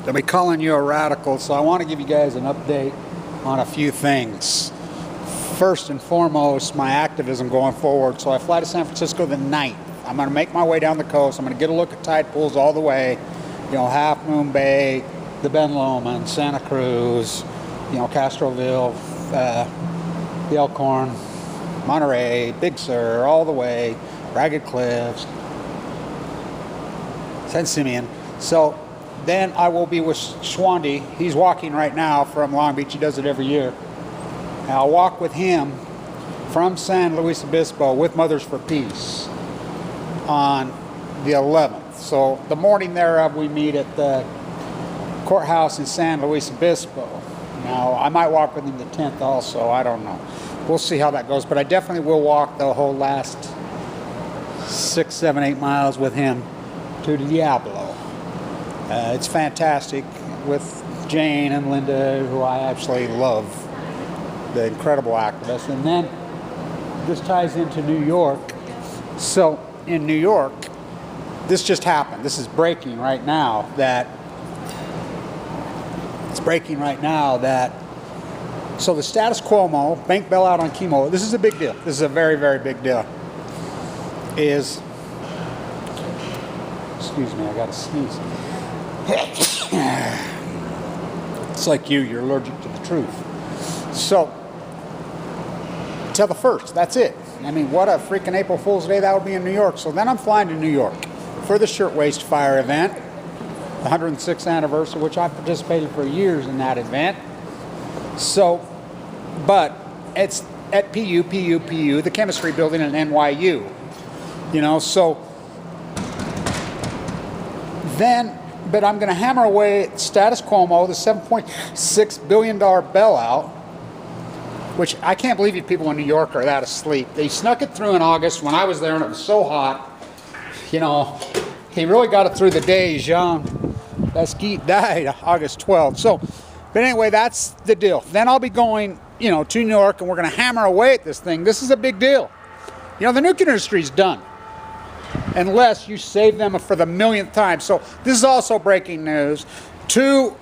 They'll be calling you a radical, so I want to give you guys an update on a few things. First and foremost, my activism going forward. So I fly to San Francisco the 9th. I'm going to make my way down the coast. I'm going to get a look at tide pools all the way. You know, Half Moon Bay, the Ben Lomond, Santa Cruz, you know, Castroville, the Elkhorn, Monterey, Big Sur, all the way, Ragged Cliffs, San Simeon. So then I will be with Schwandy. He's walking right now from Long Beach. He does it every year. And I'll walk with him from San Luis Obispo with Mothers for Peace on the 11th. So the morning thereof, we meet at the courthouse in San Luis Obispo. Now, I might walk with him the 10th also. I don't know. We'll see how that goes. But I definitely will walk the whole last 6, 7, 8 miles with him to Diablo. It's fantastic with Jane and Linda, who I absolutely love, the incredible activists. And then this ties into New York. So in New York, this just happened. This is breaking right now that so the status quo, bank bailout on chemo, this is a big deal. This is a very, very big deal. Excuse me, I gotta sneeze. It's like you're allergic to the truth. So, till the 1st, that's it. I mean, what a freaking April Fool's Day that would be in New York. So then I'm flying to New York for the Shirtwaist Fire event, the 106th anniversary, which I participated for years in that event. So, but it's at PU, the chemistry building at NYU. You know, so then, but I'm going to hammer away at status quo, the $7.6 billion bailout, which I can't believe you people in New York are that asleep. They snuck it through in August when I was there and it was so hot. You know, he really got it through the days. Jean Lasky died August 12th. So, but anyway, that's the deal. Then I'll be going, you know, to New York and we're going to hammer away at this thing. This is a big deal. You know, the nuclear industry's done, unless you save them for the millionth time. So this is also breaking news. To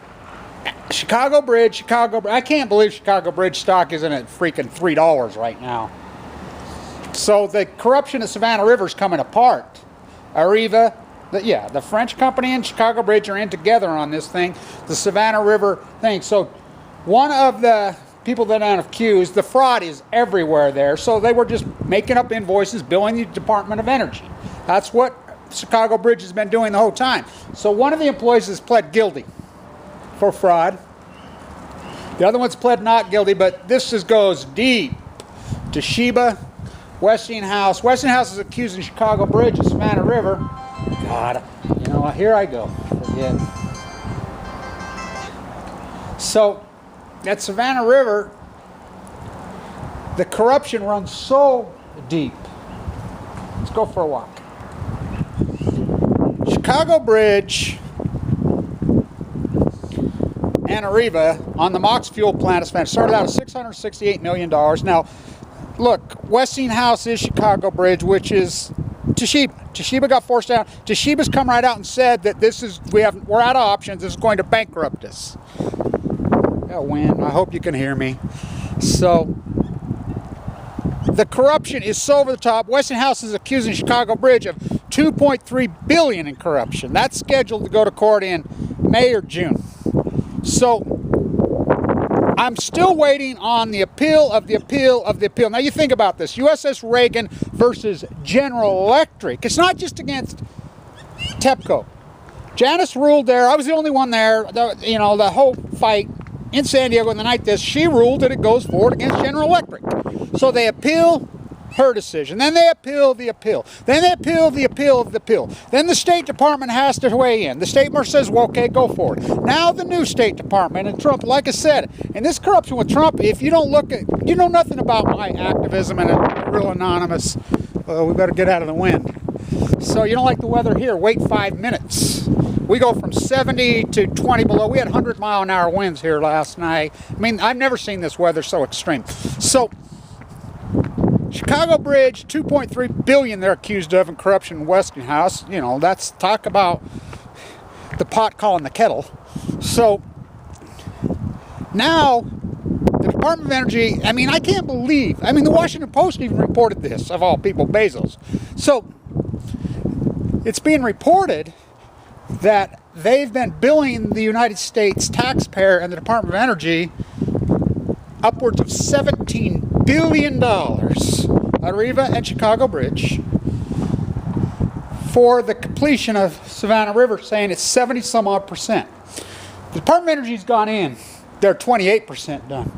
Chicago Bridge. I can't believe Chicago Bridge stock isn't at freaking $3 right now. So the corruption at Savannah River is coming apart. AREVA, the French company and Chicago Bridge are in together on this thing, the Savannah River thing. So one of the people that are accused, the fraud is everywhere there. So they were just making up invoices, billing the Department of Energy. That's what Chicago Bridge has been doing the whole time. So one of the employees has pled guilty for fraud. The other one's pled not guilty, but this just goes deep. Toshiba, Westinghouse. Westinghouse is accusing Chicago Bridge of Savannah River. God, you know, here I go. Forget. So, at Savannah River, the corruption runs so deep. Let's go for a walk. Chicago Bridge and AREVA on the MOX fuel plant started out at $668 million. Now, look, Westinghouse is Chicago Bridge, which is Toshiba. Toshiba got forced out. Toshiba's come right out and said that we're out of options. This is going to bankrupt us. Got wind. I hope you can hear me. So the corruption is so over the top. Westinghouse is accusing Chicago Bridge of $2.3 billion in corruption. That's scheduled to go to court in May or June. So I'm still waiting on the appeal of the appeal of the appeal. Now you think about this. USS Reagan versus General Electric. It's not just against TEPCO. Janice ruled there. I was the only one there. The whole fight in San Diego in the night she ruled that it goes forward against General Electric. So they appeal her decision. Then they appeal the appeal. Then they appeal the appeal of the appeal. Then the State Department has to weigh in. The State Marshal says, well, okay, go for it. Now the new State Department and Trump, like I said, and this corruption with Trump, if you don't look at, you know nothing about my activism and a real anonymous, we better get out of the wind. So you don't like the weather here, wait 5 minutes. We go from 70 to 20 below. We had 100-mile-an-hour winds here last night. I mean, I've never seen this weather so extreme. So Chicago Bridge, $2.3 billion they're accused of in corruption in Westinghouse. You know, that's talk about the pot calling the kettle. So now the Department of Energy, I mean, I can't believe, I mean, the Washington Post even reported this, of all people, Bezos. So it's being reported that they've been billing the United States taxpayer and the Department of Energy upwards of $17 billion, AREVA and Chicago Bridge, for the completion of Savannah River, saying it's 70 some odd percent. The Department of Energy's gone in, they're 28% done.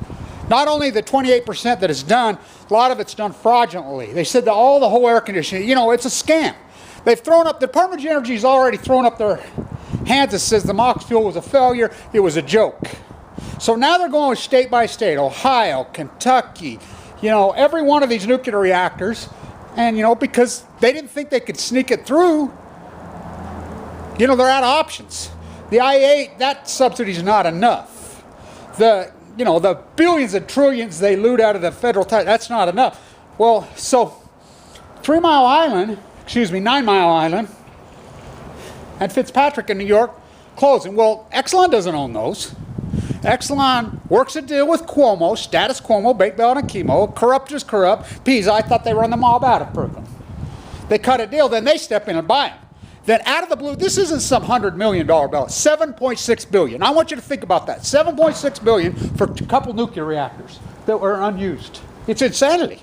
Not only the 28% that is done, a lot of it's done fraudulently. They said that all the whole air conditioning, you know, it's a scam. They've thrown up, the Department of Energy's already thrown up their hands and says the MOX fuel was a failure, it was a joke. So now they're going state by state, Ohio, Kentucky, you know, every one of these nuclear reactors, and you know, because they didn't think they could sneak it through, you know, they're out of options. The IEA, that subsidy's not enough. The, you know, the billions and trillions they loot out of the federal tax, that's not enough. Well, so 9 Mile Island and Fitzpatrick in New York closing. Well, Exelon doesn't own those. Exelon works a deal with Cuomo, status Cuomo, baked belt and chemo, corrupt is corrupt. Peas, I thought they run the mob out of Brooklyn. They cut a deal, then they step in and buy them. Then out of the blue, this isn't some $100 million bill, $7.6 billion. I want you to think about that. $7.6 billion for a couple nuclear reactors that were unused. It's insanity.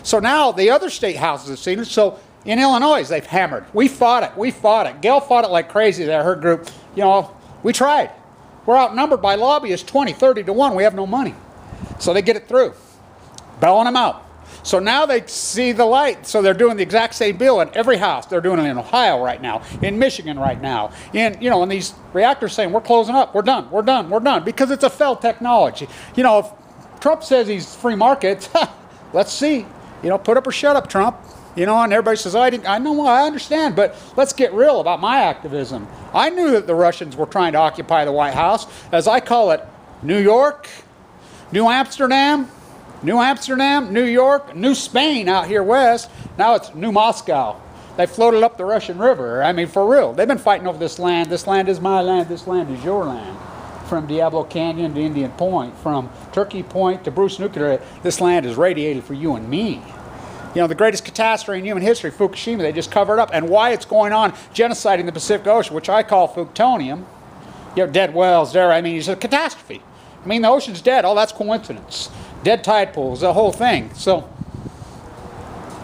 So now the other state houses have seen it. So in Illinois, they've hammered. We fought it. Gail fought it like crazy there, her group. You know, we tried. We're outnumbered by lobbyists 20, 30 to 1. We have no money. So they get it through, bailing them out. So now they see the light. So they're doing the exact same bill in every house. They're doing it in Ohio right now, in Michigan right now, in, you know, and these reactors saying, we're closing up, we're done, because it's a failed technology. You know, if Trump says he's free market, let's see. You know, put up or shut up, Trump. You know, and everybody says, I know, I understand, but let's get real about my activism. I knew that the Russians were trying to occupy the White House, as I call it, New York, New Amsterdam, New York, New Spain out here west. Now it's New Moscow. They floated up the Russian River. I mean, for real. They've been fighting over this land. This land is my land. This land is your land. From Diablo Canyon to Indian Point, from Turkey Point to Bruce Nuclear, this land is radiated for you and me. You know, the greatest catastrophe in human history, Fukushima, they just covered up. And why it's going on, genocide in the Pacific Ocean, which I call Fuktonium. You have dead whales there. I mean, it's a catastrophe. I mean, the ocean's dead. Oh, that's coincidence. Dead tide pools, the whole thing. So,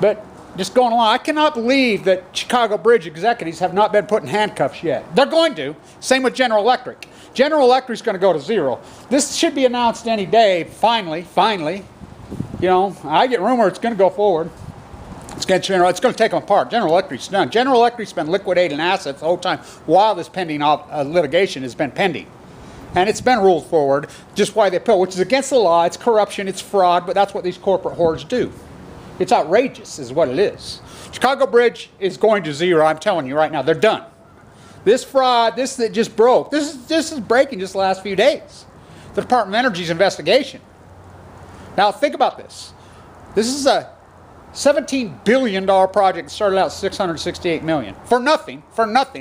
but just going along, I cannot believe that Chicago Bridge executives have not been put in handcuffs yet. They're going to. Same with General Electric. General Electric's going to go to zero. This should be announced any day, finally. You know, I get rumor it's going to go forward. It's going to take them apart. General Electric's done. General Electric's been liquidating assets the whole time while this pending litigation has been pending. And it's been ruled forward, just why they pill, which is against the law. It's corruption, it's fraud, but that's what these corporate whores do. It's outrageous is what it is. Chicago Bridge is going to zero, I'm telling you right now. They're done. This fraud, this that just broke, this is breaking just the last few days. The Department of Energy's investigation. Now think about this. This is a $17 billion project that started out $668 million. For nothing,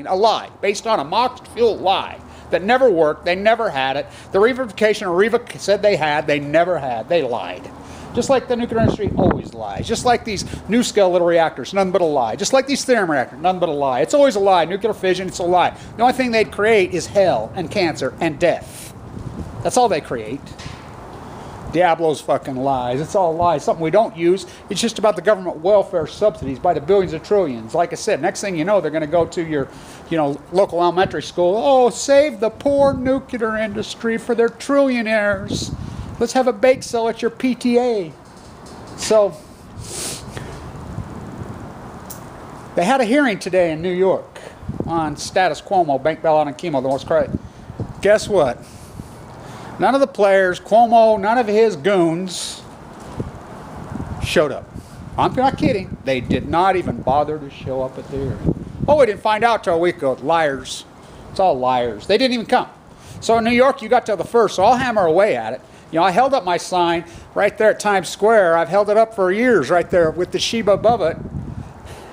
a lie, based on a MOX fuel lie that never worked, they never had it. The revivification AREVA said they had, they never had, they lied. Just like the nuclear industry always lies. Just like these NuScale little reactors, none but a lie. Just like these Therium reactors, none but a lie. It's always a lie. Nuclear fission, it's a lie. The only thing they'd create is hell and cancer and death. That's all they create. Diablo's fucking lies. It's all lies. Something we don't use. It's just about the government welfare subsidies by the billions of trillions. Like I said, next thing you know, they're going to go to your, you know, local elementary school. Oh, save the poor nuclear industry for their trillionaires. Let's have a bake sale at your PTA. So, they had a hearing today in New York on status Cuomo, bank bailout and chemo, the most crazy. Guess what? None of the players, Cuomo, none of his goons showed up. I'm not kidding. They did not even bother to show up at the hearing. Oh, we didn't find out till a week ago. Liars. It's all liars. They didn't even come. So in New York, you got till the 1st, so I'll hammer away at it. You know, I held up my sign right there at Times Square. I've held it up for years right there with the Toshiba above it.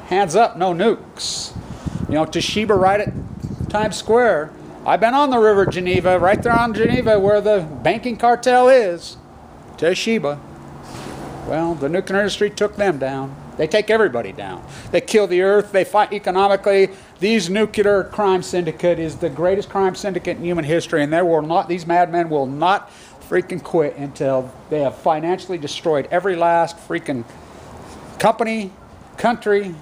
Hands up, no nukes. You know, Toshiba right at Times Square. I've been on the River Geneva, right there on Geneva where the banking cartel is, Toshiba. Well, the nuclear industry took them down. They take everybody down. They kill the earth. They fight economically. These nuclear crime syndicate is the greatest crime syndicate in human history, and they will not, these madmen will not freaking quit until they have financially destroyed every last freaking company, country,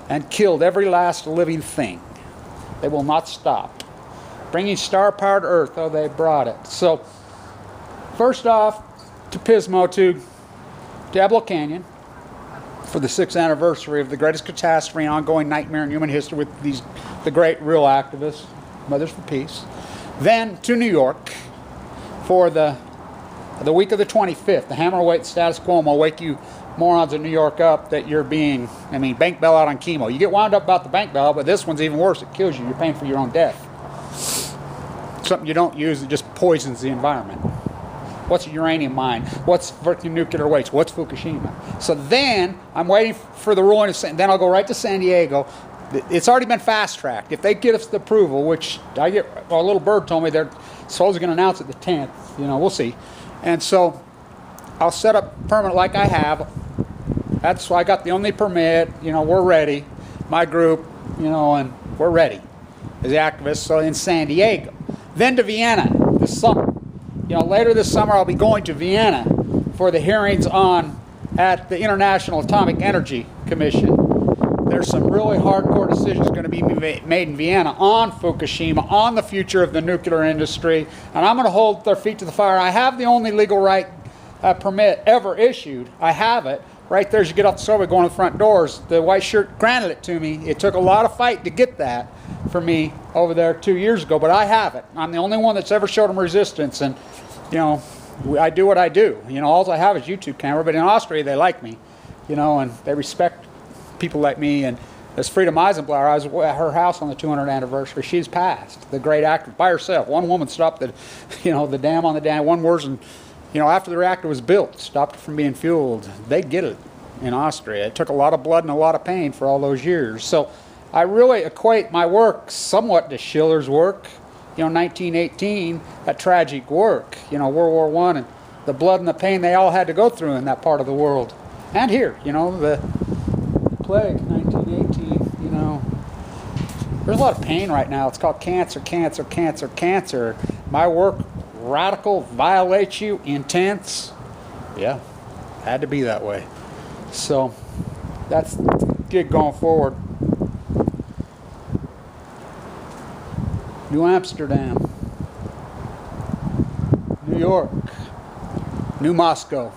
and killed every last living thing. They will not stop. Bringing star-powered earth, oh, they brought it. So, first off, to Pismo, to Diablo Canyon, for the 6th anniversary of the greatest catastrophe and ongoing nightmare in human history with the great real activists, Mothers for Peace. Then to New York for the week of the 25th. The hammer will wait, status quo will wake you morons in New York up that you're being, bank bailout on chemo. You get wound up about the bank bailout, but this one's even worse. It kills you. You're paying for your own death. Something you don't use that just poisons the environment. What's a uranium mine? What's nuclear waste? What's Fukushima? So then I'm waiting for the ruling. Then I'll go right to San Diego. It's already been fast-tracked. If they get us the approval, which a little bird told me they're supposedly going to announce it the 10th. We'll see. And so I'll set up permit like I have. That's why I got the only permit. We're ready. My group, and we're ready as the activists. So in San Diego. Then to Vienna this summer. Later this summer I'll be going to Vienna for the hearings at the International Atomic Energy Commission. There's some really hardcore decisions going to be made in Vienna on Fukushima, on the future of the nuclear industry, and I'm going to hold their feet to the fire. I have the only legal right permit ever issued. I have it. Right there as you get off the subway going to the front doors. The white shirt granted it to me. It took a lot of fight to get that for me over there 2 years ago, but I have it. I'm the only one that's ever showed them resistance, and I do what I do. All I have is YouTube camera, but in Austria they like me, and they respect people like me. And as Freedom Eisenblower, I was at her house on the 200th anniversary. She's passed, the great actress, by herself. One woman stopped the dam on the dam. One version, after the reactor was built, stopped it from being fueled. They get it in Austria. It took a lot of blood and a lot of pain for all those years. So I really equate my work somewhat to Schiller's work. 1918, that tragic work, World War I, and the blood and the pain they all had to go through in that part of the world. And here, the plague, 1918, there's a lot of pain right now. It's called cancer, cancer, cancer, cancer. My work, radical, violates you, intense. Yeah, had to be that way. So that's the gig going forward. New Amsterdam, New York, New Moscow.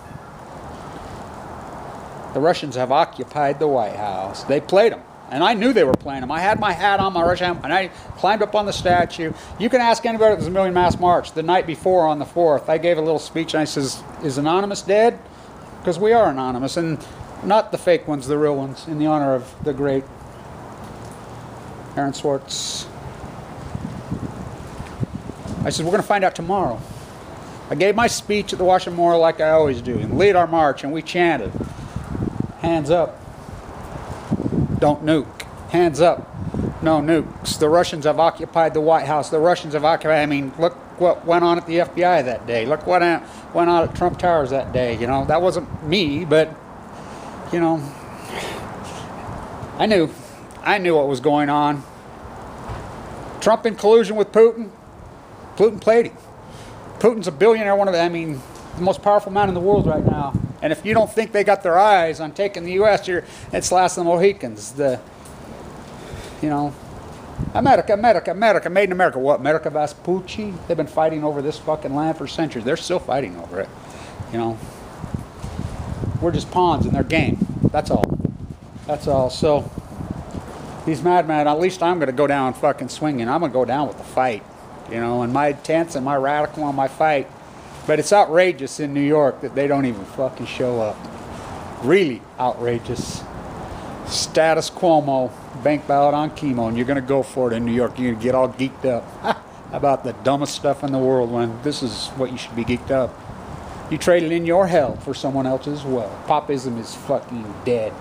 The Russians have occupied the White House. They played them, and I knew they were playing them. I had my hat on, my Russian hat, and I climbed up on the statue. You can ask anybody at the Million Mass March the night before on the 4th. I gave a little speech, and I says, "Is Anonymous dead?" Because we are anonymous, and not the fake ones, the real ones, in the honor of the great Aaron Swartz. I said, we're going to find out tomorrow. I gave my speech at the Washington Memorial like I always do, and lead our march, and we chanted, hands up, don't nuke. Hands up, no nukes. The Russians have occupied the White House. The Russians have occupied, look what went on at the FBI that day. Look what went on at Trump Towers that day. That wasn't me, but, I knew what was going on. Trump in collusion with Putin. Putin played him. Putin's a billionaire, the most powerful man in the world right now. And if you don't think they got their eyes on taking the U.S., it's last of the Mohicans. America, America, America, made in America. What, America Vespucci? They've been fighting over this fucking land for centuries. They're still fighting over it. We're just pawns in their game. That's all. That's all. So, these madmen, at least I'm going to go down fucking swinging. I'm going to go down with the fight. And my intense and my radical on my fight. But it's outrageous in New York that they don't even fucking show up. Really outrageous. Status quo, bank ballot on chemo, and you're going to go for it in New York. You're going to get all geeked up about the dumbest stuff in the world when this is what you should be geeked up. You traded in your hell for someone else's as well. Popism is fucking dead.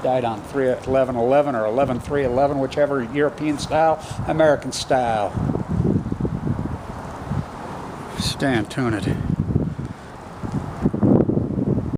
Died on 3/11/11 or 11/3/11, whichever, European style, American style. Stand tuned.